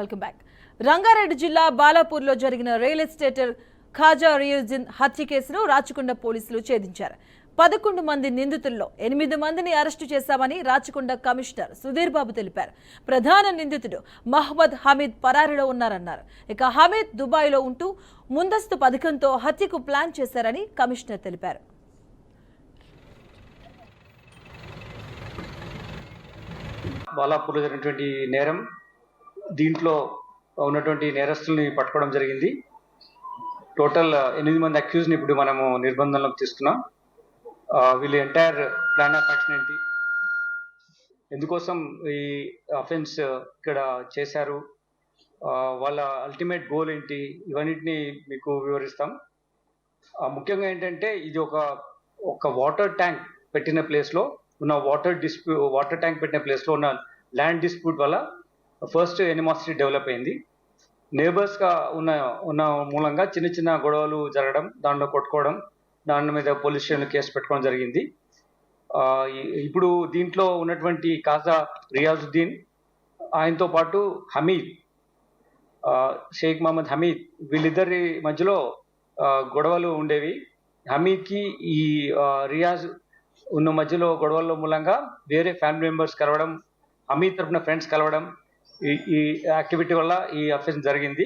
Welcome back. Rangareddy జిల్లా బాలాపూర్లో జరిగిన real ఎస్టేటర్ Khaja Riyazuddin హత్య కేసును రాచకొండ పోలీసులు ఛేదించారు. 11 మంది నిందితుల్లో 8 మందిని అరెస్టు చేశామని రాచకొండ కమిషనర్ సుధీర్ బాబు తెలిపారు. ప్రధాన నిందితుడు మహమ్మద్ హమీద్ పరారీలో ఉన్నారన్నారు. ఇక హమీద్ దుబాయ్లో ఉంటూ ముందస్తు పథకంతో హత్యకు ప్లాన్ చేశారని కమిషనర్ తెలిపారు. బాలాపూర్లో జరిగినటువంటి నేరం, దీంట్లో ఉన్నటువంటి నేరస్తుల్ని పట్టుకోవడం జరిగింది. టోటల్ 8 మంది అక్యూజ్ని ఇప్పుడు మనము నిర్బంధంలోకి తీసుకున్నాం. వీళ్ళ ఎంటైర్ ప్లాన్ ఆఫ్ యాక్షన్ ఏంటి, ఎందుకోసం ఈ అఫెన్స్ ఇక్కడ చేశారు, వాళ్ళ అల్టిమేట్ గోల్ ఏంటి, ఇవన్నిటిని మీకు వివరిస్తాం. ముఖ్యంగా ఏంటంటే ఇది ఒక వాటర్ ట్యాంక్ పెట్టిన ప్లేస్లో ఉన్న వాటర్ ట్యాంక్ పెట్టిన ప్లేస్లో ఉన్న ల్యాండ్ డిస్ప్యూట్ వల్ల ఫస్ట్ ఎనిమాసిటీ డెవలప్ అయింది. నేబర్స్గా ఉన్న మూలంగా చిన్న చిన్న గొడవలు జరగడం, దాంట్లో కొట్టుకోవడం, దాని మీద పోలీస్ స్టేషన్లో కేసు పెట్టుకోవడం జరిగింది. ఇప్పుడు దీంట్లో ఉన్నటువంటి ఖాజా రియాజుద్దీన్, ఆయనతో పాటు హమీద్, షేక్ మహమ్మద్ హమీద్, వీళ్ళిద్దరి మధ్యలో గొడవలు ఉండేవి. హమీద్కి ఈ రియాజ్ ఉన్న మధ్యలో గొడవల మూలంగా వేరే ఫ్యామిలీ మెంబర్స్ కలవడం, హమీద్ తరఫున ఫ్రెండ్స్ కలవడం, ఈ యాక్టివిటీ వల్ల ఈ అఫెన్స్ జరిగింది.